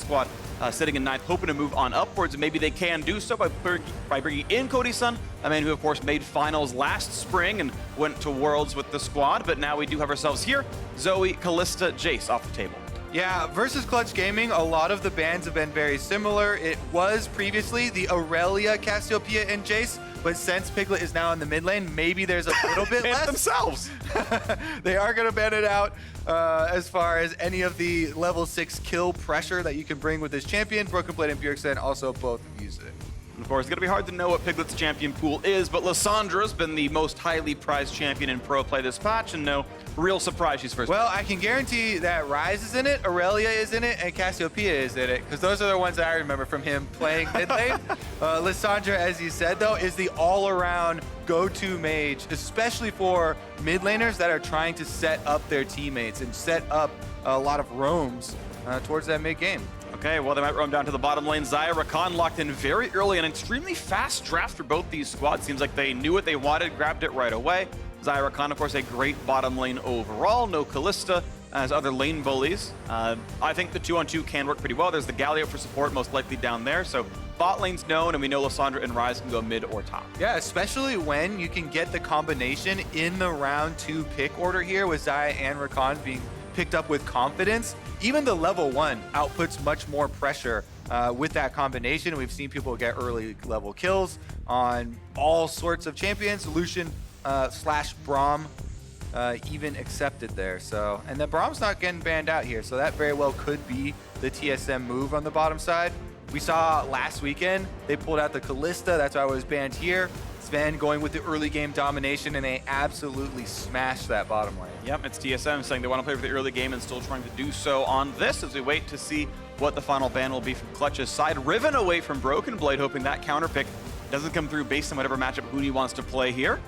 squad sitting in 9th, hoping to move on upwards, and maybe they can do so by bringing in Cody Sun, a man who, of course, made finals last spring and went to Worlds with the squad. But now we do have ourselves here Zoe, Callista, Jace off the table. Yeah, versus Clutch Gaming, a lot of the bans have been very similar. It was previously the Aurelia, Cassiopeia, and Jace, but since Piglet is now in the mid lane, maybe there's a little bit less. themselves. They are going to ban it out as far as any of the level 6 kill pressure that you can bring with this champion. Broken Blade and Bjergsen also both use it. Of course, it's going to be hard to know what Piglet's champion pool is, but Lissandra's been the most highly prized champion in pro play this patch, and no real surprise she's first. Well, I can guarantee that Ryze is in it, Aurelia is in it, and Cassiopeia is in it, because those are the ones that I remember from him playing mid lane. Lissandra, as you said, though, is the all-around go-to mage, especially for mid laners that are trying to set up their teammates and set up a lot of roams towards that mid game. Okay, well, they might roam down to the bottom lane. Xayah Rakan locked in very early, an extremely fast draft for both these squads. Seems like they knew what they wanted, grabbed it right away. Xayah Rakan, of course, a great bottom lane overall. No Callista as other lane bullies. I think the 2-on-2 can work pretty well. There's the Galio for support, most likely down there. So bot lane's known, and we know Lissandra and Ryze can go mid or top. Yeah, especially when you can get the combination in the round 2 pick order here with Xayah and Rakan being picked up with confidence. Even the level 1 outputs much more pressure with that combination. We've seen people get early level kills on all sorts of champions. Lucian slash Braum even accepted there. So, and then Braum's not getting banned out here, so that very well could be the TSM move on the bottom side. We saw last weekend they pulled out the Callista. That's why I was banned here. Sven going with the early game domination, and they absolutely smashed that bottom lane. Yep, it's TSM saying they want to play for the early game and still trying to do so on this as we wait to see what the final ban will be from Clutch's side. Riven away from Broken Blade, hoping that counter pick doesn't come through based on whatever matchup Huni wants to play here.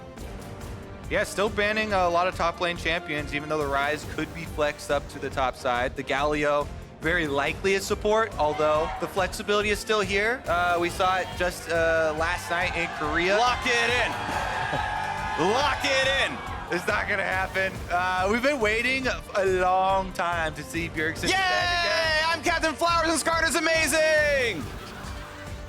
Yeah, still banning a lot of top lane champions, even though the Ryze could be flexed up to the top side. The Galio, very likely a support, although the flexibility is still here. We saw it just last night in Korea. Lock it in. Lock it in. It's not gonna happen. We've been waiting a long time to see Bjergsen Yay! again. I'm Captain Flowers and Skarner's amazing!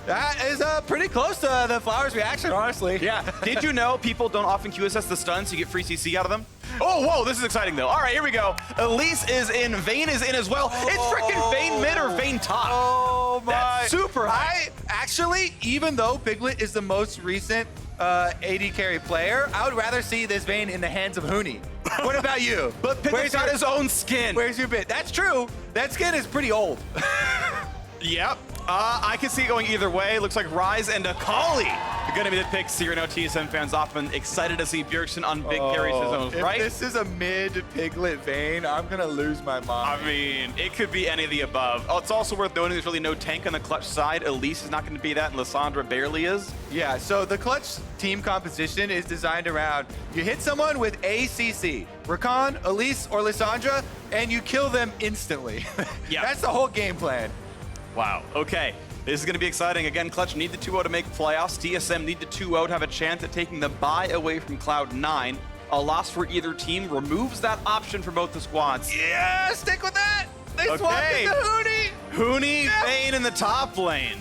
That is pretty close to the Flowers reaction, honestly. Yeah. Did you know people don't often QSS the stuns, so you get free CC out of them? Oh, whoa, this is exciting, though. All right, here we go. Elise is in. Vayne is in as well. It's freaking Vayne mid or Vayne top. Oh, my. That's super high. Actually, even though Piglet is the most recent AD carry player, I would rather see this Vayne in the hands of Huni. What about you? But Piglet's got his own skin. Where's your bit? That's true. That skin is pretty old. Yep. I can see it going either way. Looks like Ryze and Akali are going to be the picks here. No TSM fans often excited to see Bjergsen on big carries his own, right? If this is a mid Piglet Vayne, I'm going to lose my mind. I mean, it could be any of the above. Oh, it's also worth noting there's really no tank on the Clutch side. Elise is not going to be that, and Lissandra barely is. Yeah, so the Clutch team composition is designed around you hit someone with ACC, Rakan, Elise, or Lissandra, and you kill them instantly. Yeah. That's the whole game plan. Wow, okay. This is going to be exciting. Again, Clutch need the 2-0 to make playoffs. TSM need the 2-0 to have a chance at taking the bye away from Cloud9. A loss for either team removes that option for both the squads. Yeah, stick with that. They swapped it to Huni. Huni, yeah. Vayne in the top lane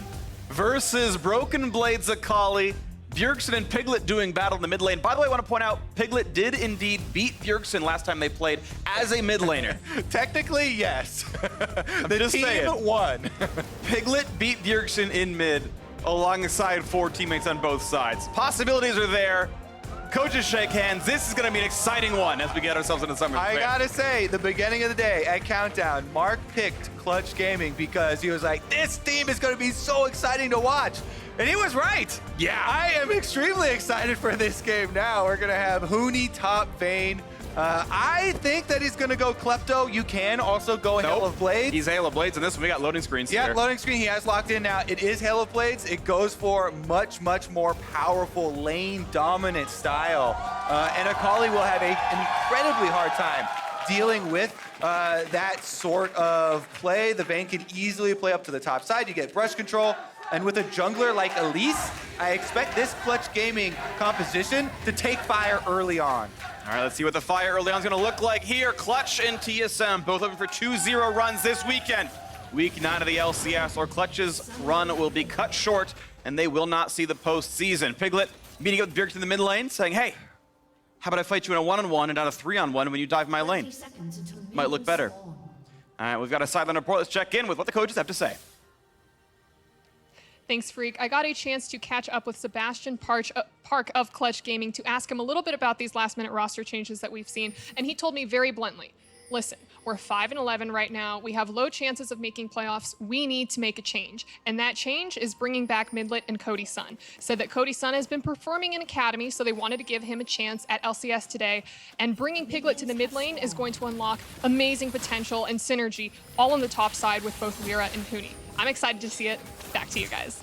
versus Broken Blades Akali. Bjergsen and Piglet doing battle in the mid lane. By the way, I want to point out, Piglet did indeed beat Bjergsen last time they played as a mid laner. Technically, yes. The just team saying. won. Piglet beat Bjergsen in mid alongside 4 teammates on both sides. Possibilities are there. Coaches shake hands. This is going to be an exciting one as we get ourselves into summer. I gotta say, the beginning of the day at Countdown, Mark picked Clutch Gaming because he was like, this team is going to be so exciting to watch. And he was right. Yeah. I am extremely excited for this game now. We're going to have Huni top Vayne. I think that he's going to go Klepto. You can also go Hail of Blades. He's Hail of Blades, and this one we got loading screens Yeah, here. loading screen he has locked in now. It is Hail of Blades. It goes for much, much more powerful lane dominant style. And Akali will have an incredibly hard time dealing with that sort of play. The Vayne can easily play up to the top side. You get brush control. And with a jungler like Elise, I expect this Clutch Gaming composition to take fire early on. All right, let's see what the fire early on is going to look like here. Clutch and TSM both looking for 2-0 runs this weekend. Week 9 of the LCS, or Clutch's run will be cut short, and they will not see the postseason. Piglet meeting up with Bjerg in the mid lane, saying, hey, how about I fight you in a 1-on-1 and not a 3-on-1 when you dive my lane? Might look better. All right, we've got a sideline report. Let's check in with what the coaches have to say. Thanks, Freak. I got a chance to catch up with Sebastian Park of Clutch Gaming to ask him a little bit about these last-minute roster changes that we've seen, and he told me very bluntly, listen, we're 5-11 right now. We have low chances of making playoffs. We need to make a change. And that change is bringing back Midlet and Cody Sun. Said that Cody Sun has been performing in Academy, so they wanted to give him a chance at LCS today. And bringing Piglet to the mid lane is going to unlock amazing potential and synergy, all on the top side with both Lyra and Huni. I'm excited to see it. Back to you guys.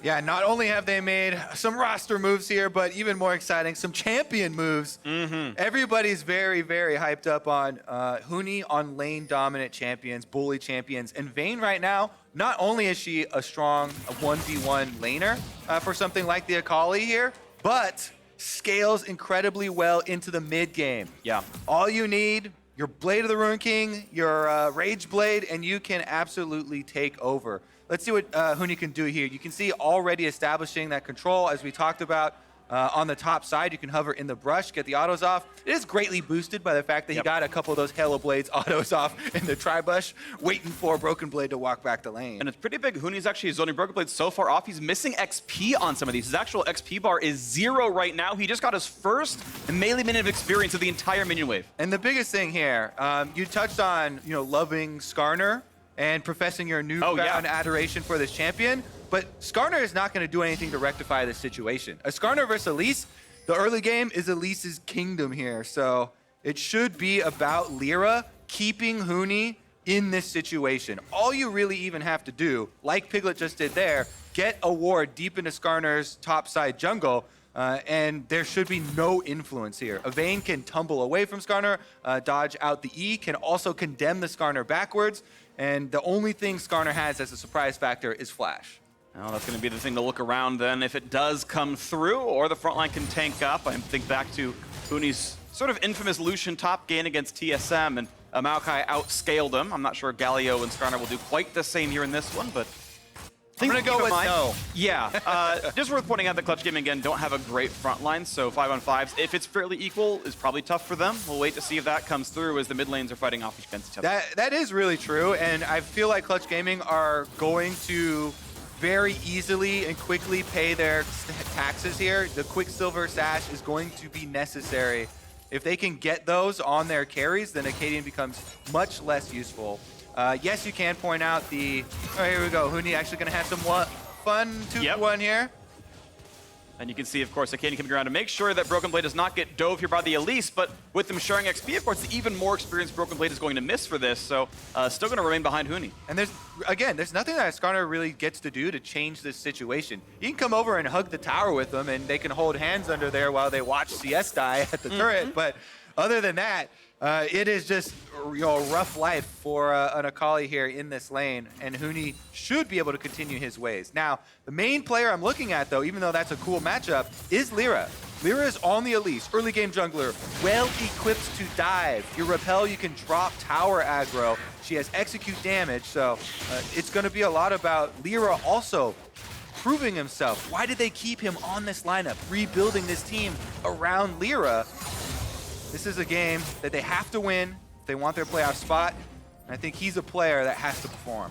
Yeah, not only have they made some roster moves here, but even more exciting, some champion moves. Everybody's very, very hyped up on Huni on lane dominant champions, bully champions. And Vayne right now, not only is she a strong 1v1 laner for something like the Akali here, but scales incredibly well into the mid game. Yeah. All you need, your Blade of the Ruin King, your Rage Blade, and you can absolutely take over. Let's see what Huni can do here. You can see already establishing that control, as we talked about. On the top side, you can hover in the brush, get the autos off. It is greatly boosted by the fact that he got a couple of those Halo Blades autos off in the tri-bush, waiting for Broken Blade to walk back the lane. And it's pretty big. Huni's actually zoning Broken Blade so far off. He's missing XP on some of these. His actual XP bar is 0 right now. He just got his first melee minute of experience of the entire minion wave. And the biggest thing here, you touched on, loving Skarner and professing your newfound adoration for this champion. But Skarner is not going to do anything to rectify this situation. A Skarner versus Elise, the early game is Elise's kingdom here. So it should be about Lyra keeping Huni in this situation. All you really even have to do, like Piglet just did there, get a ward deep into Skarner's topside jungle, and there should be no influence here. A Vayne can tumble away from Skarner, dodge out the E, can also condemn the Skarner backwards, and the only thing Skarner has as a surprise factor is Flash. Well, that's going to be the thing to look around then if it does come through, or the front line can tank up. I think back to Huni's sort of infamous Lucian top gain against TSM, and Maokai outscaled him. I'm not sure Galio and Skarner will do quite the same here in this one, but I'm going to go with no. Yeah, just worth pointing out that Clutch Gaming, again, don't have a great front line, so 5-on-5s, if it's fairly equal, is probably tough for them. We'll wait to see if that comes through as the mid lanes are fighting off against each other. That is really true, and I feel like Clutch Gaming are going to very easily and quickly pay their taxes here. The Quicksilver Sash is going to be necessary. If they can get those on their carries, then Acadian becomes much less useful. Yes, you can point out the... Oh, here we go. Huni actually going to have some fun 2v1 here. And you can see, of course, Acadian coming around to make sure that Broken Blade does not get dove here by the Elise, but with them sharing XP, of course, the even more experienced Broken Blade is going to miss for this, so still going to remain behind Huni. And there's nothing that Skarner really gets to do to change this situation. You can come over and hug the tower with them, and they can hold hands under there while they watch CS die at the turret, but other than that, it is just rough life for an Akali here in this lane, and Huni should be able to continue his ways. Now, the main player I'm looking at, though, even though that's a cool matchup, is Lyra. Lyra is on the Elise, early game jungler, well equipped to dive. Your repel, you can drop tower aggro. She has execute damage, so it's going to be a lot about Lyra also proving himself. Why did they keep him on this lineup, rebuilding this team around Lyra? This is a game that they have to win if they want their playoff spot. And I think he's a player that has to perform.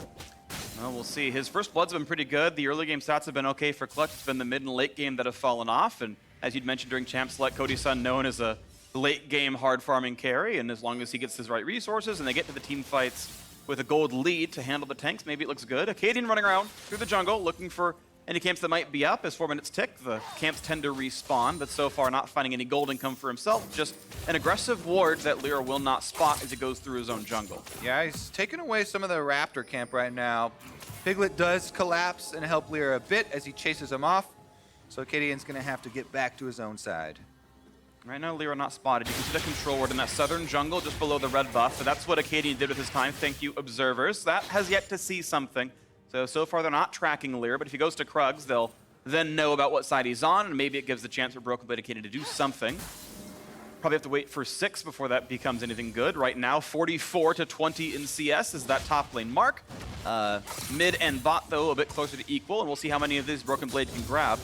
Well, we'll see. His first bloods have been pretty good. The early game stats have been okay for Clutch. It's been the mid and late game that have fallen off. And as you'd mentioned during Champ Select, Cody Sun known as a late game hard farming carry. And as long as he gets his right resources and they get to the team fights with a gold lead to handle the tanks, maybe it looks good. Acadian running around through the jungle looking for any camps that might be up. As 4 minutes tick, the camps tend to respawn, but so far not finding any gold income for himself. Just an aggressive ward that Lyra will not spot as he goes through his own jungle. Yeah, he's taking away some of the Raptor camp right now. Piglet does collapse and help Lyra a bit as he chases him off. So Acadian's going to have to get back to his own side. Right now, Lyra not spotted. You can see the control ward in that southern jungle just below the red buff. So that's what Acadian did with his time. Thank you, observers. That has yet to see something. So far they're not tracking Lyra, but if he goes to Krugs, they'll then know about what side he's on, and maybe it gives the chance for Broken Blade Acadian to do something. Probably have to wait for 6 before that becomes anything good. Right now, 44 to 20 in CS is that top lane mark. Mid and bot, though, a bit closer to equal, and we'll see how many of these Broken Blade can grab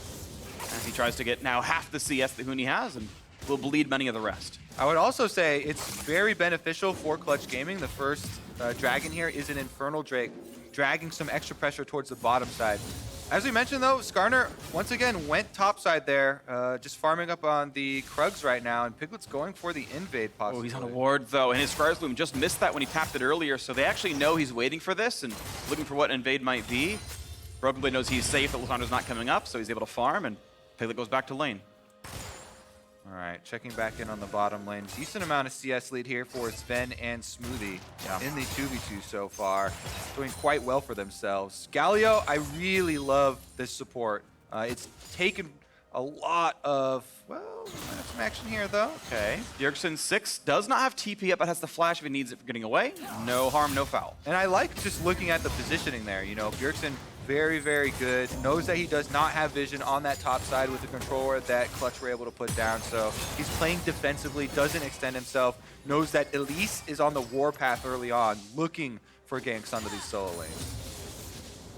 as he tries to get now half the CS that Huni has, and will bleed many of the rest. I would also say it's very beneficial for Clutch Gaming. The first dragon here is an Infernal Drake, dragging some extra pressure towards the bottom side. As we mentioned, though, Skarner once again went topside there, just farming up on the Krugs right now, and Piglet's going for the invade possibly. Oh, he's on a ward, though, and his Scars Bloom just missed that when he tapped it earlier, so they actually know he's waiting for this and looking for what invade might be. Broken Blade knows he's safe, that Lysandra's not coming up, so he's able to farm, and Piglet goes back to lane. All right, checking back in on the bottom lane. Decent amount of CS lead here for Sven and Smoothie in the 2v2 so far. Doing quite well for themselves. Galio, I really love this support. It's taken a lot of, well, some action here though. Okay. Bjergsen 6 does not have TP yet, but has the flash if he needs it for getting away. No harm, no foul. And I like just looking at the positioning there. You know, Bjergsen, very, very good. Knows that he does not have vision on that top side with the controller that Clutch were able to put down. So he's playing defensively, doesn't extend himself, knows that Elise is on the warpath early on, looking for ganks onto these solo lanes.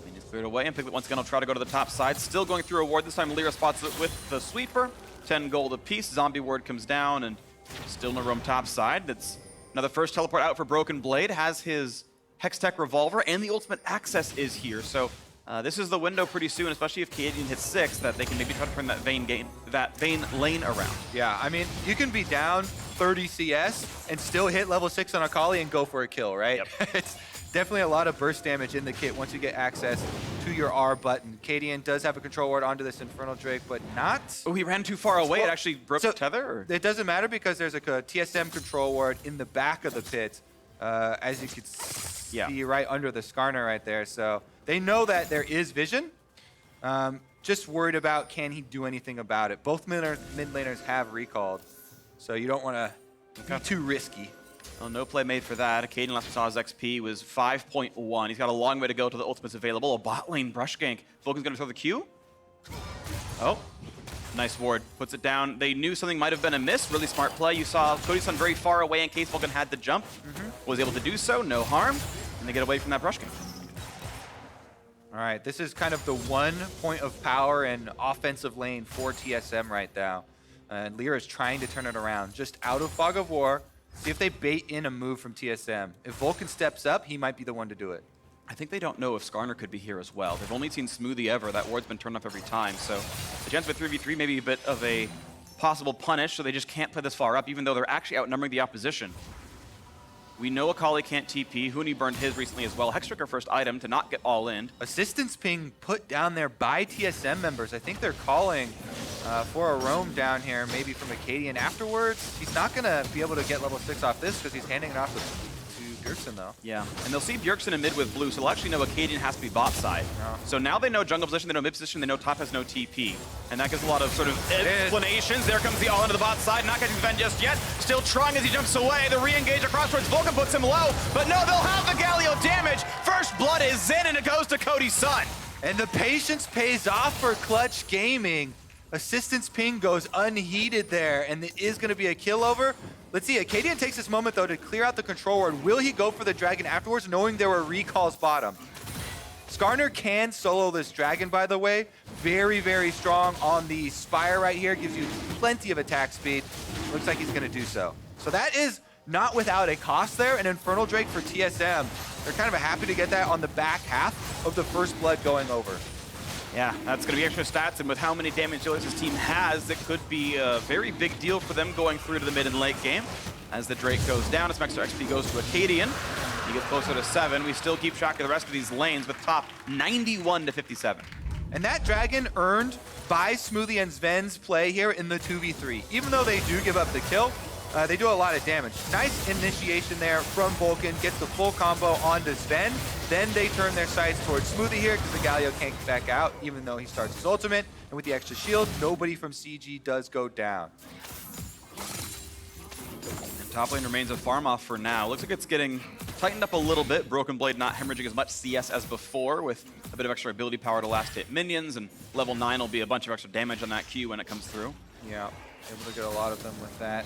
Lane is cleared away, and Piglet once again will try to go to the top side. Still going through a ward. This time Lyra spots it with the sweeper. 10 gold apiece. Zombie ward comes down, and still no room top side. That's another first teleport out for Broken Blade. Has his Hextech Revolver, and the ultimate access is here. So this is the window pretty soon, especially if Canadian hits 6, that they can maybe try to turn that Vayne lane around. Yeah, I mean, you can be down 30 CS and still hit level 6 on Akali and go for a kill, right? Yep. It's definitely a lot of burst damage in the kit once you get access to your R button. Cadian does have a control ward onto this Infernal Drake, but not... Oh, he ran too far away. It actually broke So, the tether? Or? It doesn't matter because there's a TSM control ward in the back of the pit, as you could see right under the Skarner right there. So they know that there is vision. Just worried about can he do anything about it. Both mid laners have recalled, so you don't want to be too risky. Well, no play made for that. Caden, last we saw his XP was 5.1. He's got a long way to go to the ultimates available. A bot lane brush gank. Vulcan's going to throw the Q. Oh, nice ward. Puts it down. They knew something might have been amiss. Really smart play. You saw Cody-san very far away in case Vulcan had the jump. Was able to do so. No harm. And they get away from that brush gank. All right, this is kind of the one point of power and offensive lane for TSM right now. And Lyra is trying to turn it around. Just out of Fog of War. See if they bait in a move from TSM. If Vulcan steps up, he might be the one to do it. I think they don't know if Skarner could be here as well. They've only seen Smoothie ever. That ward's been turned off every time. So the chance of a 3v3 may be a bit of a possible punish, so they just can't play this far up, even though they're actually outnumbering the opposition. We know Akali can't TP. Huni burned his recently as well. Hextricker first item to not get all in. Assistance ping put down there by TSM members. I think they're calling for a roam down here, maybe from Acadian afterwards. He's not going to be able to get level 6 off this because he's handing it off to Bjergsen, though. Yeah, and they'll see Bjergsen in mid with blue, so they'll actually know Acadian has to be bot side. No. So now they know jungle position, they know mid position, they know top has no TP. And that gives a lot of sort of explanations. There comes the all into the bot side, not catching Sven just yet. Still trying as he jumps away. The re-engage across towards Vulcan puts him low, but no, they'll have the Galio damage. First blood is in, and it goes to Cody's son. And the patience pays off for Clutch Gaming. Assistance ping goes unheeded there, and it is going to be a kill over. Let's see, Acadian takes this moment, though, to clear out the control ward. Will he go for the dragon afterwards, knowing there were recalls bottom? Skarner can solo this dragon, by the way. Very, very strong on the Spire right here. Gives you plenty of attack speed. Looks like he's going to do so. So that is not without a cost there. An Infernal Drake for TSM. They're kind of happy to get that on the back half of the first blood going over. Yeah, that's going to be extra stats, and with how many damage dealers this team has, it could be a very big deal for them going through to the mid and late game. As the Drake goes down, some extra XP goes to Acadian. He gets closer to 7. We still keep track of the rest of these lanes with top 91 to 57. And that dragon earned by Smoothie and Sven's play here in the 2v3. Even though they do give up the kill, they do a lot of damage. Nice initiation there from Vulcan, gets the full combo onto Sven. Then they turn their sights towards Smoothie here because the Galio can't get back out, even though he starts his ultimate. And with the extra shield, nobody from CG does go down. And top lane remains a farm off for now. Looks like it's getting tightened up a little bit. Broken Blade not hemorrhaging as much CS as before, with a bit of extra ability power to last hit minions, and level 9 will be a bunch of extra damage on that Q when it comes through. Yeah, able to get a lot of them with that.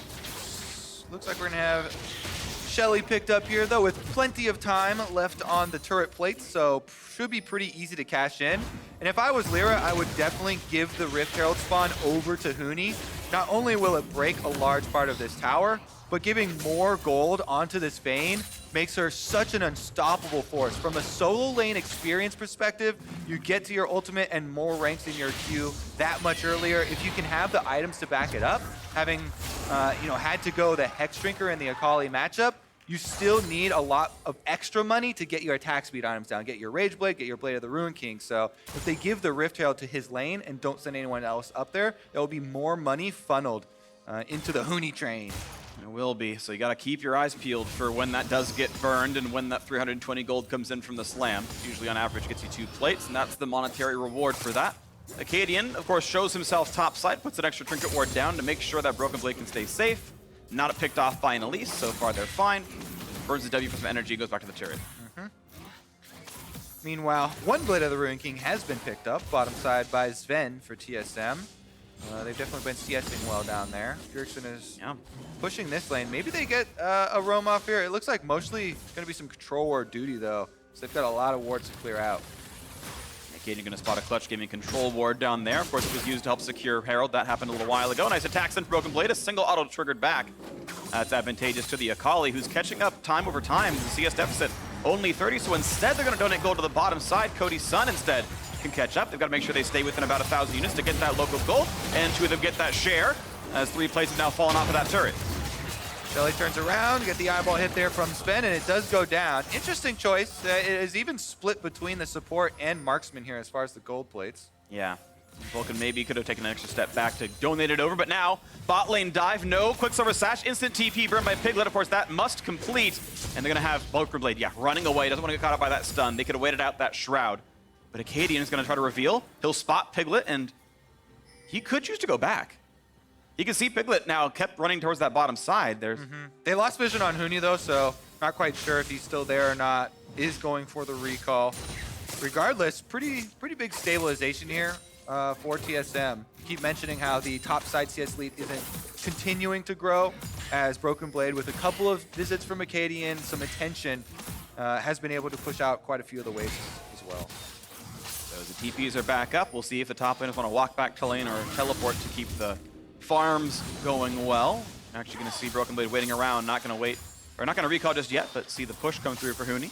Looks like we're gonna have Shelly picked up here, though, with plenty of time left on the turret plates, so should be pretty easy to cash in. And if I was Lyra, I would definitely give the Rift Herald spawn over to Huni. Not only will it break a large part of this tower, but giving more gold onto this Vayne makes her such an unstoppable force. From a solo lane experience perspective, you get to your ultimate and more ranks in your queue that much earlier. If you can have the items to back it up, having had to go the Hex Drinker in the Akali matchup, you still need a lot of extra money to get your attack speed items down, get your Rage Blade, get your Blade of the Ruin King. So if they give the Rift Herald to his lane and don't send anyone else up there will be more money funneled into the Huni train. It will be, so you got to keep your eyes peeled for when that does get burned and when that 320 gold comes in from the slam. Usually on average gets you 2 plates, and that's the monetary reward for that. Acadian, of course, shows himself topside, puts an extra trinket ward down to make sure that Broken Blade can stay safe. Not picked off by an Elise, so far they're fine. Burns the W for some energy, goes back to the turret. Meanwhile, one Blade of the Ruin King has been picked up, bottom side by Sven for TSM. They've definitely been CSing well down there. Bjergsen is pushing this lane. Maybe they get a roam off here. It looks like mostly going to be some control ward duty, though. So they've got a lot of wards to clear out. Acadian going to spot a Clutch Gaming control ward down there. Of course, it was used to help secure Herald. That happened a little while ago. Nice attacks in Broken Blade. A single auto triggered back. That's advantageous to the Akali, who's catching up time over time. The CS deficit only 30, so instead they're going to donate gold to the bottom side. Cody's son instead can catch up. They've got to make sure they stay within about 1,000 units to get that local gold, and 2 of them get that share, as 3 plates have now fallen off of that turret. Shelly turns around, get the eyeball hit there from Sven, and it does go down. Interesting choice. It is even split between the support and marksman here as far as the gold plates. Yeah. Vulcan maybe could have taken an extra step back to donate it over, but now bot lane dive, no Quicksilver Sash, instant TP burned by Piglet. Of course, that must complete, and they're going to have Broken Blade, running away. Doesn't want to get caught up by that stun. They could have waited out that Shroud. But Acadian is going to try to reveal. He'll spot Piglet, and he could choose to go back. You can see Piglet now kept running towards that bottom side. There's They lost vision on Huni, though, so not quite sure if he's still there or not. Is going for the recall. Regardless, pretty big stabilization here for TSM. Keep mentioning how the top side CS lead isn't continuing to grow, as Broken Blade, with a couple of visits from Acadian, some attention, has been able to push out quite a few of the waves as well. So the TPs are back up. We'll see if the top laners want to walk back to lane or teleport to keep the farms going well. I'm actually going to see Broken Blade waiting around, not going to wait, or not going to recall just yet, but see the push come through for Huni.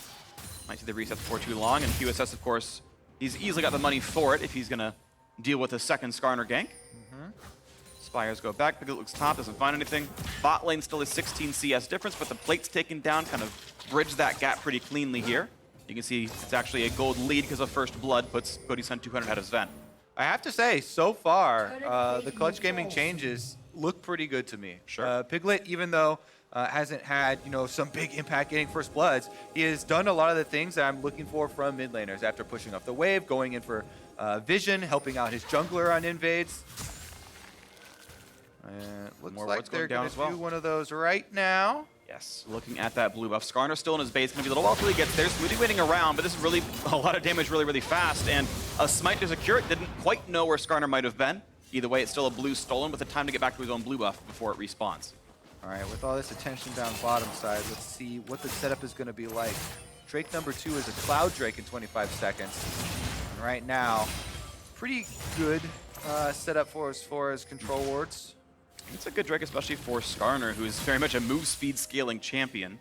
Might see the reset before too long, and QSS, of course, he's easily got the money for it if he's going to deal with a second Skarner gank. Spires go back, Piglet looks top, doesn't find anything. Bot lane still is 16 CS difference, but the plates taken down kind of bridge that gap pretty cleanly here. You can see it's actually a gold lead because of First Blood puts Cody's Son 200 ahead of Sven. I have to say, so far, the Clutch Gaming changes look pretty good to me. Sure. Piglet, even though hasn't had some big impact getting First Bloods, he has done a lot of the things that I'm looking for from mid laners after pushing off the wave, going in for vision, helping out his jungler on invades. Looks More like wards going they're down going as to well. do one of those right now. Yes, looking at that blue buff. Skarner's still in his base. Gonna be a little while till he gets there. Smoothie waiting around, but this is really a lot of damage really fast. And a smite to secure it. Didn't quite know where Skarner might have been. Either way, it's still a blue stolen with the time to get back to his own blue buff before it respawns. All right, with all this attention down bottom side, let's see what the setup is going to be like. Drake number 2 is a Cloud Drake in 25 seconds. And right now, pretty good setup for as far as control wards. It's a good Drake, especially for Skarner, who is very much a move speed scaling champion.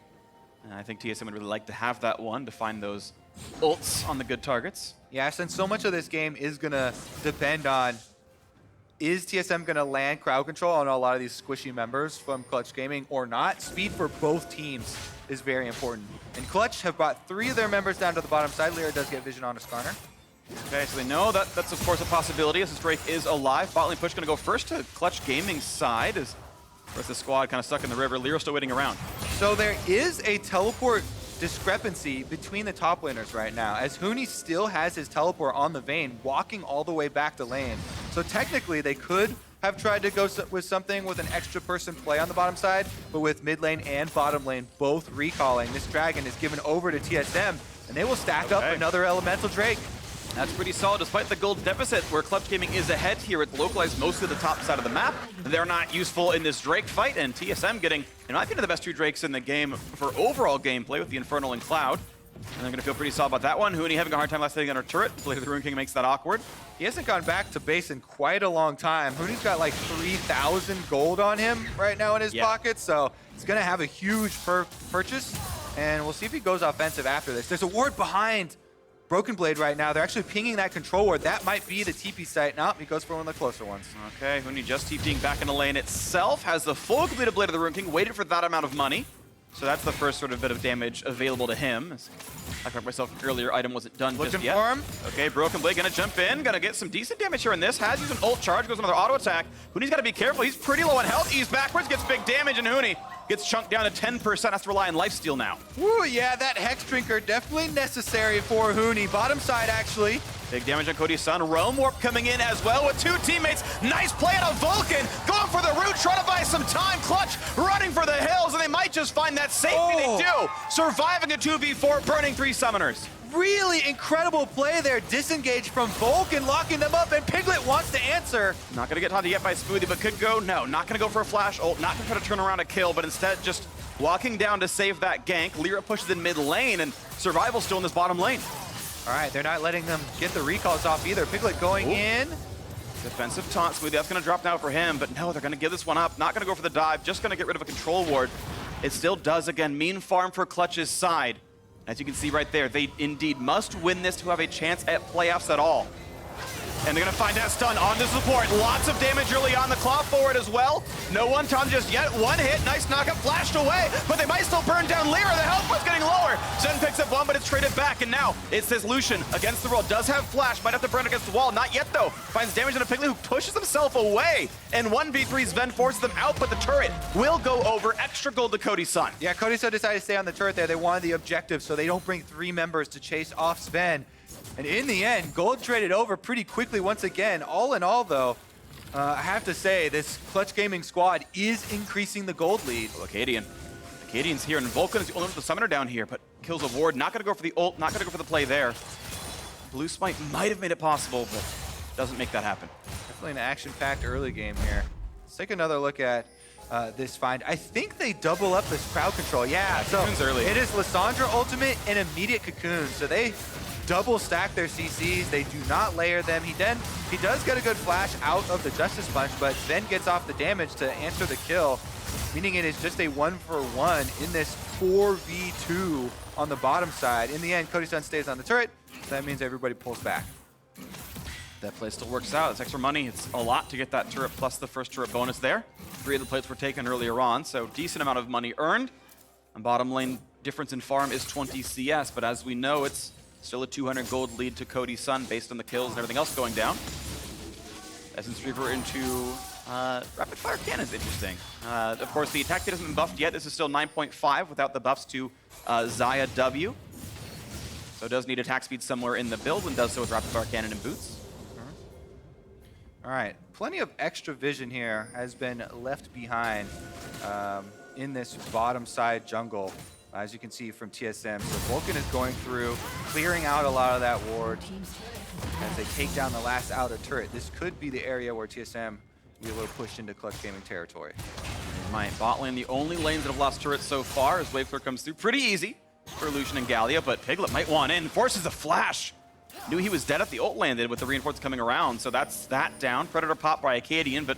And I think TSM would really like to have that one to find those ults on the good targets. Yeah, since so much of this game is going to depend on, is TSM going to land crowd control on a lot of these squishy members from Clutch Gaming or not? Speed for both teams is very important. And Clutch have brought 3 of their members down to the bottom side. Lyra does get vision on a Skarner. Okay, so they know that's of course a possibility as this Drake is alive. Bot lane push gonna go first to Clutch Gaming's side as the squad kind of stuck in the river. Lyra still waiting around. So there is a teleport discrepancy between the top laners right now, as Huni still has his teleport on the Vayne, walking all the way back to lane. So technically they could have tried to go with something with an extra person play on the bottom side, but with mid lane and bottom lane both recalling, this dragon is given over to TSM, and they will stack up another elemental Drake. That's pretty solid, despite the gold deficit, where Clutch Gaming is ahead here. It's localized mostly the top side of the map. They're not useful in this Drake fight, and TSM getting, in my opinion, the best 2 Drakes in the game for overall gameplay with the Infernal and Cloud. And they're going to feel pretty solid about that one. Huni having a hard time last hitting on her turret. Blade of the Rune King makes that awkward. He hasn't gone back to base in quite a long time. Huni's got like 3,000 gold on him right now in his pocket, so he's going to have a huge purchase. And we'll see if he goes offensive after this. There's a ward behind Broken Blade right now. They're actually pinging that control ward. That might be the TP site. No, he goes for one of the closer ones. Okay, Huni just TPing back in the lane itself. Has the full completed Blade of the Rune King. Waited for that amount of money. So that's the first sort of bit of damage available to him. I correct myself earlier, item wasn't done just yet. For him. Okay, Broken Blade gonna jump in, gonna get some decent damage here in this. Has used an ult charge, goes another auto attack. Huni's gotta be careful, he's pretty low on health. He's backwards, gets big damage, and Huni gets chunked down to 10%, has to rely on lifesteal now. Woo, yeah, that Hex Drinker definitely necessary for Huni. Bottom side, actually. Big damage on Cody's son. Realm Warp coming in as well with 2 teammates. Nice play out of Vulcan. Going for the root, trying to buy some time. Clutch running for the hills, and they might just find that safety. They do. Surviving a 2v4, burning 3 summoners. Really incredible play there. Disengage from Vulcan, locking them up, and Piglet wants to answer. Not gonna get taunted yet by Smoothie, but could go. No, not gonna go for a flash ult. Not gonna try to turn around a kill, but instead just walking down to save that gank. Lyra pushes in mid lane, and Survival still in this bottom lane. All right, they're not letting them get the recalls off either. Piglet going in. Defensive taunt, Smoothie, that's gonna drop now for him, but no, they're gonna give this one up. Not gonna go for the dive, just gonna get rid of a control ward. It still does, again, mean farm for Clutch's side. As you can see right there, they indeed must win this to have a chance at playoffs at all. And they're gonna find that stun on the support. Lots of damage early on the claw forward as well. No one time just yet. One hit, nice knockup, flashed away, but they might still burn down Lyra. The health was getting lower. Zen picks up one, but it's traded back, and now it says Lucian against the roll. Does have flash, might have to burn against the wall. Not yet though. Finds damage on a Piglet who pushes himself away. And 1v3 Sven forces them out, but the turret will go over. Extra gold to Cody's son. Yeah, Cody's son decided to stay on the turret there. They wanted the objective, so they don't bring 3 members to chase off Sven. And in the end, gold traded over pretty quickly once again. All in all, though, I have to say, this Clutch Gaming squad is increasing the gold lead. Well, Acadian's here, and Vulcan is the only one with the summoner down here, but kills a ward. Not going to go for the ult, not going to go for the play there. Blue Smite might have made it possible, but doesn't make that happen. Definitely an action-packed early game here. Let's take another look at this find. I think they double up this crowd control. Yeah, so early. It is Lissandra ultimate and immediate cocoon. So they double stack their CCs. They do not layer them. He does get a good flash out of the Justice Punch, but then gets off the damage to answer the kill, meaning it is just a 1-for-1 in this 4v2 on the bottom side. In the end, Cody's son stays on the turret. So that means everybody pulls back. That play still works out. It's extra money. It's a lot to get that turret plus the first turret bonus there. 3 of the plates were taken earlier on, so decent amount of money earned. And bottom lane difference in farm is 20 CS, but as we know, it's still a 200 gold lead to Cody's son based on the kills and everything else going down. Essence Reaver into rapid fire cannon's interesting. Of course, the attack kit hasn't been buffed yet. This is still 9.5 without the buffs to Xayah W. So it does need attack speed somewhere in the build, and does so with rapid fire cannon and boots. All right, plenty of extra vision here has been left behind in this bottom side jungle, as you can see from TSM. So Vulcan is going through, clearing out a lot of that ward as they take down the last outer turret. This could be the area where TSM will be a little pushed into Clutch Gaming territory. Right, bot lane, the only lanes that have lost turrets so far as Wave Clear comes through. Pretty easy for Lucian and Gallia, but Piglet might want in. Forces a flash. Knew he was dead if the ult landed with the reinforcements coming around, so that's that down. Predator pop by Acadian, but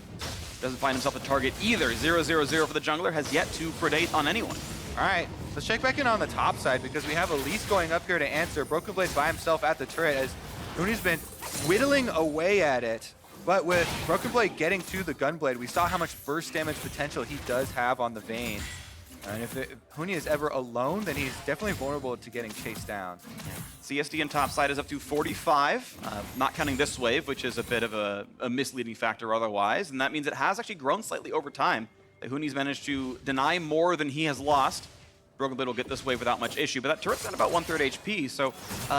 doesn't find himself a target either. 0-0-0 for the jungler, has yet to predate on anyone. All right, let's check back in on the top side because we have Elise going up here to answer. Broken Blade by himself at the turret as Huni's been whittling away at it. But with Broken Blade getting to the Gunblade, we saw how much burst damage potential he does have on the Vayne. And if Huni is ever alone, then he's definitely vulnerable to getting chased down. CSD in top side is up to 45, not counting this wave, which is a bit of a misleading factor otherwise. And that means it has actually grown slightly over time. Huni's managed to deny more than he has lost. Broken Blade will get this wave without much issue, but that turret's at about 1/3 HP. So,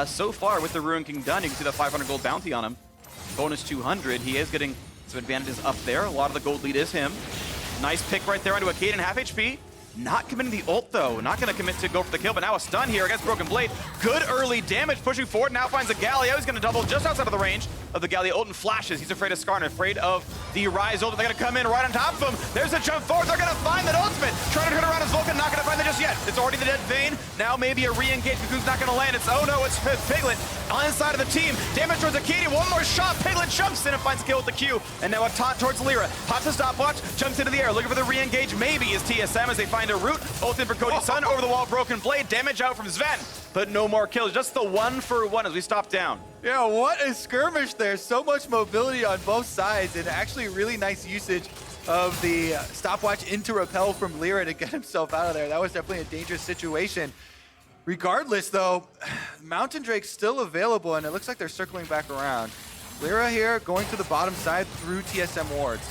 so far with the Ruin King done, you can see that 500 gold bounty on him. Bonus 200, he is getting some advantages up there. A lot of the gold lead is him. Nice pick right there onto Acadian, half HP. Not committing the ult though, not gonna commit to go for the kill, but now a stun here against Broken Blade. Good early damage, pushing forward, now finds a Galio. He's gonna double just outside of the range of the Galio ult and flashes. He's afraid of Skarner, afraid of the Rise ult. They're gonna come in right on top of him. There's a jump forward, they're gonna find that ultimate. Trying to turn around his Vulcan, not gonna find it just yet. It's already the dead Vayne. Now maybe a re-engage, Kuku's not gonna land. It's, oh no, it's Piglet on the side of the team. Damage towards Akedi, one more shot. Piglet jumps in and finds a kill with the Q. And now a taunt towards Lyra. Pops a stopwatch, jumps into the air, looking for the re-engage. Maybe is TSM as they find a route. Ult in for Cody Sun, over the wall, Broken Blade. Damage out from Sven, but no more kills. Just the 1-for-1 as we stop down. Yeah, what a skirmish there. So much mobility on both sides, and actually really nice usage of the stopwatch into repel from Lyra to get himself out of there. That was definitely a dangerous situation. Regardless, though, Mountain Drake's still available, and it looks like they're circling back around. Lyra here going to the bottom side through TSM wards.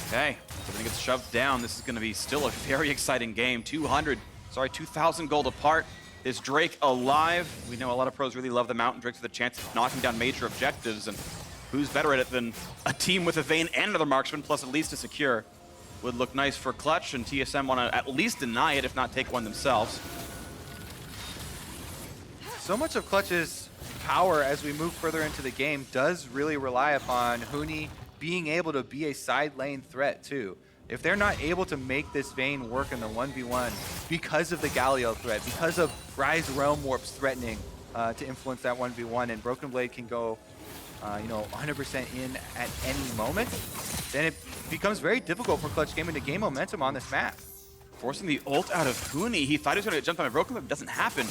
Okay, everything gets shoved down. This is going to be still a very exciting game. 2,000 gold apart. Is Drake alive? We know a lot of pros really love the Mountain Drakes with the chance of knocking down major objectives, and who's better at it than a team with a Vayne and another marksman, plus at least a secure? Would look nice for Clutch, and TSM want to at least deny it, if not take one themselves. So much of Clutch's power as we move further into the game does really rely upon Huni being able to be a side lane threat too. If they're not able to make this Vayne work in the 1v1 because of the Galio threat, because of Rise Realm Warps threatening to influence that 1v1, and Broken Blade can go 100% in at any moment, then it becomes very difficult for Clutch Gaming to gain momentum on this map. Forcing the ult out of Huni. He thought he was going to get jumped on a Broken Blade, but it doesn't happen.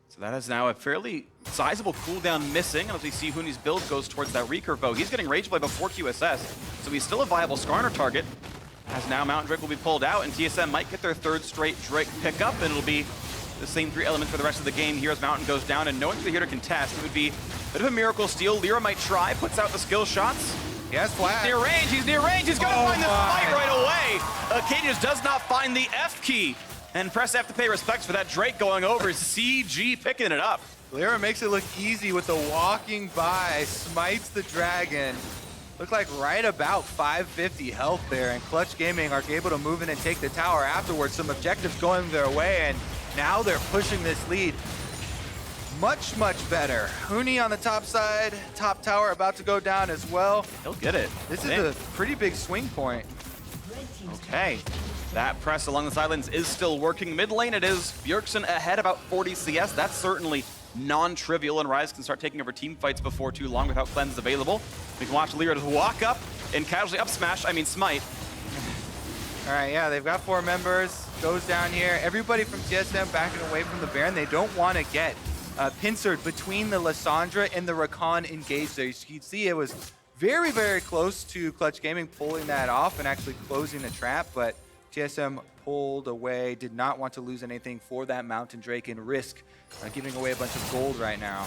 So that is now a fairly sizable cooldown missing, and as we see Huni's build goes towards that recurve bow. He's getting Rage Blade before QSS, so he's still a viable Skarner target. As now Mountain Drake will be pulled out, and TSM might get their third straight Drake pickup, and it'll be the same 3 elements for the rest of the game here as Mountain goes down, and no one's here to contest. It would be a bit of a miracle steal. Lyra might try, puts out the skill shots. He has flash. He's near range, he's gonna find this fight right away. Acadius does not find the F key. And press F to pay respects for that. Drake going over, CG picking it up. Lyra makes it look easy with the walking by, smites the dragon. Look like right about 550 health there, and Clutch Gaming are able to move in and take the tower afterwards. Some objectives going their way, and now they're pushing this lead much, much better. Huni on the top side, top tower about to go down as well. He'll get it. This is a pretty big swing point. Okay. That press along the sidelines is still working. Mid lane, it is Bjergsen ahead about 40 CS. That's certainly non-trivial, and Rise can start taking over team fights before too long without cleanse available. We can watch Lyra just walk up and casually smite. All right, yeah, they've got 4 members. Goes down here. Everybody from TSM backing away from the Baron. They don't want to get pincered between the Lissandra and the Rakan engaged there. You can see it was very, very close to Clutch Gaming pulling that off and actually closing the trap, but TSM pulled away, did not want to lose anything for that Mountain Drake and risk giving away a bunch of gold right now.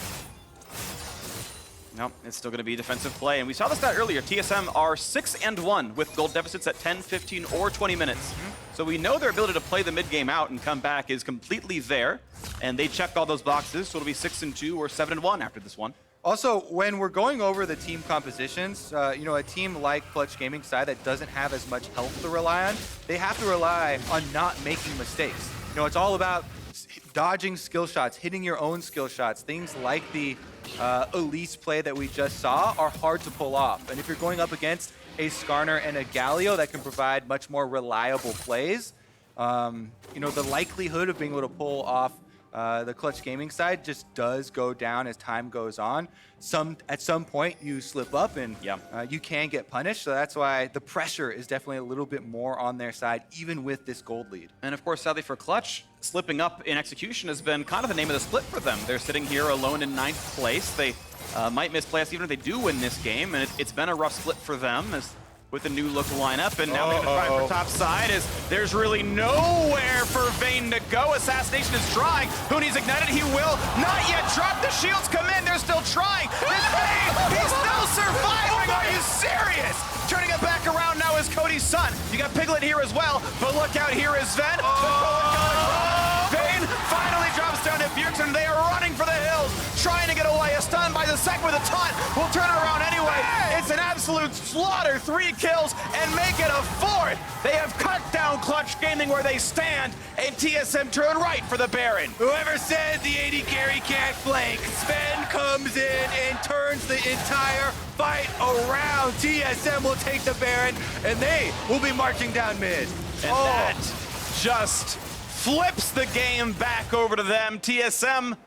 Nope, it's still going to be defensive play. And we saw this stat earlier. TSM are 6-1 with gold deficits at 10, 15, or 20 minutes. So we know their ability to play the mid game out and come back is completely there. And they checked all those boxes, so it'll be 6-2 or 7-1 after this one. Also, when we're going over the team compositions, a team like Clutch Gaming side that doesn't have as much health to rely on, they have to rely on not making mistakes. It's all about dodging skill shots, hitting your own skill shots. Things like the Elise play that we just saw are hard to pull off. And if you're going up against a Skarner and a Galio that can provide much more reliable plays, the likelihood of being able to pull off the Clutch Gaming side just does go down as time goes on. At some point, you slip up and you can get punished. So that's why the pressure is definitely a little bit more on their side, even with this gold lead. And of course, sadly for Clutch, slipping up in execution has been kind of the name of the split for them. They're sitting here alone in 9th place. They might misplay us even if they do win this game. And it's been a rough split for them as with the new look lineup, and now they're gonna try for top side as there's really nowhere for Vayne to go. Assassination is trying. Huni's ignited, he will not yet drop. The shields come in, they're still trying. This Vayne, he's still surviving, are you serious? Turning it back around now is Cody's son. You got Piglet here as well, but look out, here is Sven. Vayne finally drops down to Bjergsen. They are running for the hills, trying to get away. A stun by the second with a taunt. We'll turn it around anyway. It's an absolute slaughter. 3 kills and make it a 4th. They have cut down Clutch Gaming where they stand, and TSM turn right for the Baron. Whoever said the AD carry can't flank, Sven comes in and turns the entire fight around. TSM will take the Baron, and they will be marching down mid. And that just flips the game back over to them. TSM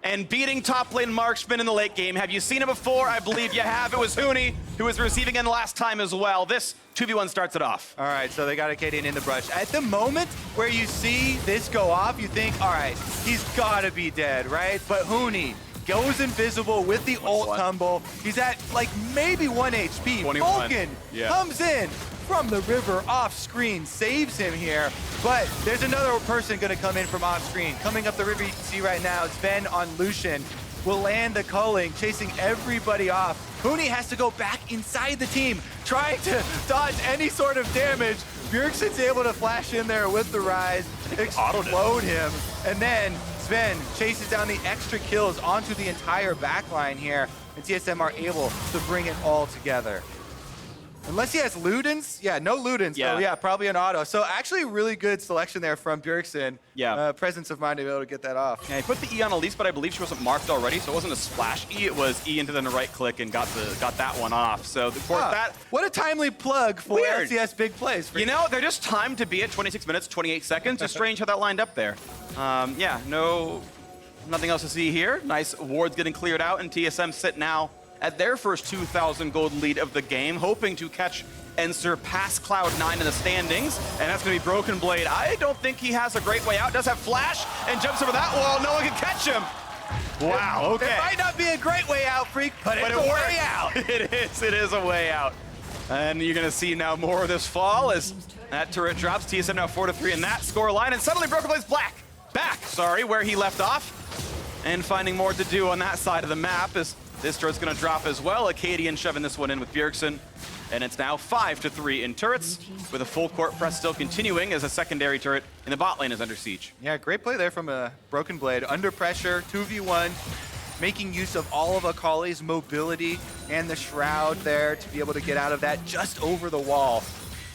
and beating top lane marksman in the late game. Have you seen it before? I believe you have. It was Huni who was receiving in last time as well. This 2v1 starts it off. All right, so they got a Cadian in the brush. At the moment where you see this go off, you think, all right, he's gotta be dead, right? But Huni goes invisible with the ult tumble. He's at like maybe 1 HP. 21. Vulcan comes in from the river off screen, saves him here, but there's another person gonna come in from off screen. Coming up the river, you can see right now, Sven on Lucian will land the culling, chasing everybody off. Huni has to go back inside the team, trying to dodge any sort of damage. Bjergsen's able to flash in there with the rise, explode him, and then Sven chases down the extra kills onto the entire backline here, and TSM are able to bring it all together. Unless he has Ludens? Yeah, no Ludens. Yeah. So yeah, probably an auto. So actually really good selection there from Bjergsen. Yeah. Presence of mind to be able to get that off. Yeah, he put the E on Elise, but I believe she wasn't marked already, so it wasn't a splash E. It was E into the right click and got that one off. So of course that. What a timely plug for Weird. LCS big plays. You know, they're just timed to be at 26 minutes, 28 seconds. It's strange how that lined up there. Yeah, nothing else to see here. Nice wards getting cleared out, and TSM sit now at their first 2,000 gold lead of the game, hoping to catch and surpass Cloud9 in the standings, and that's going to be Broken Blade. I don't think he has a great way out. Does have flash and jumps over that wall. No one can catch him. Wow, okay. It might not be a great way out, Freak, but it's a way out. It is a way out. And you're going to see now more of this fall as that turret drops. TSM now 4-3 in that score line, and suddenly Broken Blade's back, where he left off, and finding more to do on that side of the map as this turret's going to drop as well. Acadian shoving this one in with Bjergsen. And it's now 5-3 in turrets, with a full court press still continuing as a secondary turret in the bot lane is under siege. Yeah, great play there from a Broken Blade. Under pressure, 2v1, making use of all of Akali's mobility and the Shroud there to be able to get out of that just over the wall.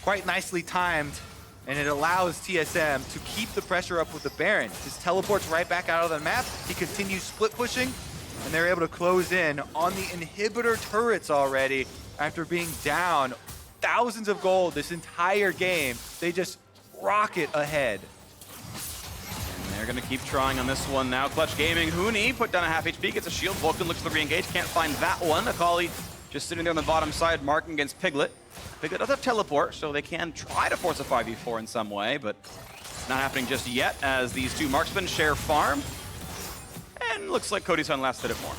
Quite nicely timed, and it allows TSM to keep the pressure up with the Baron. Just teleports right back out of the map. He continues split pushing, and they're able to close in on the inhibitor turrets already. After being down thousands of gold this entire game, they just rocket ahead. And they're going to keep trying on this one now. Clutch Gaming, Huni put down a half HP, gets a shield. Vulcan looks to re-engage, can't find that one. Akali just sitting there on the bottom side, marking against Piglet. Piglet does have teleport, so they can try to force a 5v4 in some way, but it's not happening just yet as these two marksmen share farm. And looks like Cody's on last hit it more.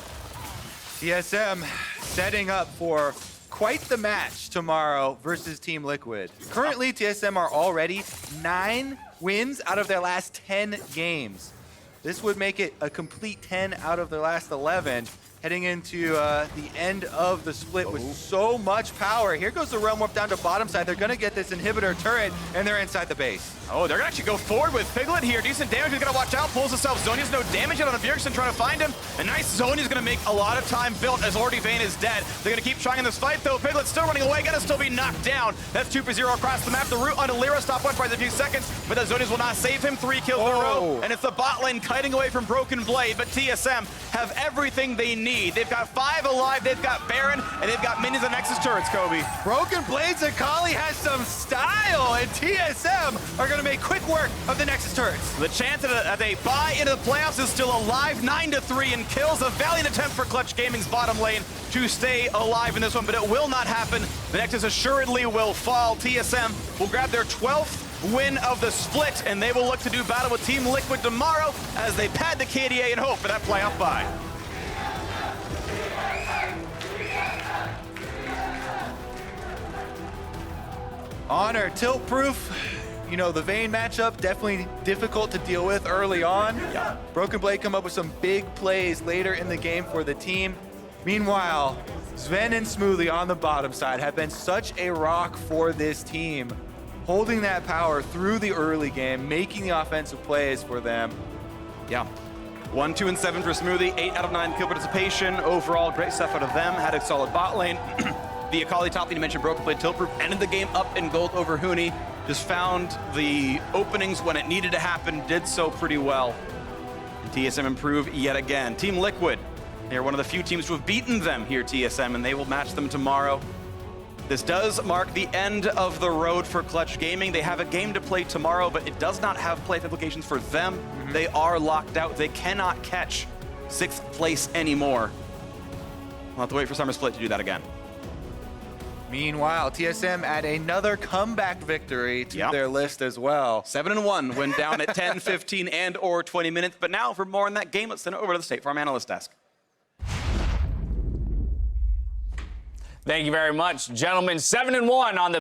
TSM setting up for quite the match tomorrow versus Team Liquid. Currently, TSM are already 9 wins out of their last 10 games. This would make it a complete 10 out of their last 11. Heading into the end of the split with so much power. Here goes the Realm Warp down to bottom side. They're going to get this inhibitor turret, and they're inside the base. Oh, they're going to actually go forward with Piglet here. Decent damage. He's going to watch out. Pulls himself. Zhonya's no damage yet on the Bjergsen trying to find him. A nice Zhonya's going to make a lot of time built as already Vayne is dead. They're going to keep trying in this fight, though. Piglet's still running away. Going to still be knocked down. That's 2-0 across the map. The route onto Lyra stop one for a few seconds, but the Zhonya's will not save him. 3 kills in a row, and it's the bot lane kiting away from Broken Blade, but TSM have everything they need. They've got 5 alive, they've got Baron, and they've got minions and Nexus turrets, Kobe. Broken Blades Akali has some style, and TSM are going to make quick work of the Nexus turrets. The chance that they buy into the playoffs is still alive. 9-3 in kills. A valiant attempt for Clutch Gaming's bottom lane to stay alive in this one, but it will not happen. The Nexus assuredly will fall. TSM will grab their 12th win of the split, and they will look to do battle with Team Liquid tomorrow as they pad the KDA and hope for that playoff bye. Honor, tilt proof. You know, the Vayne matchup, definitely difficult to deal with early on. Yeah. Broken Blade come up with some big plays later in the game for the team. Meanwhile, Sven and Smoothie on the bottom side have been such a rock for this team, holding that power through the early game, making the offensive plays for them. Yeah. 1, 2, and 7 for Smoothie. 8 out of 9 kill participation. Overall, great stuff out of them. Had a solid bot lane. The Akali top lane you mentioned, Broken played Tiltproof, ended the game up in gold over Huni. Just found the openings when it needed to happen, did so pretty well. And TSM improved yet again. Team Liquid, they're one of the few teams to have beaten them here, TSM, and they will match them tomorrow. This does mark the end of the road for Clutch Gaming. They have a game to play tomorrow, but it does not have playoff implications for them. They are locked out. They cannot catch 6th place anymore. We'll have to wait for Summer Split to do that again. Meanwhile, TSM add another comeback victory to their list as well. 7-1 when down at 10, 15, and or 20 minutes. But now for more on that game, let's send it over to the State Farm Analyst Desk. Thank you very much, gentlemen. 7-1 on the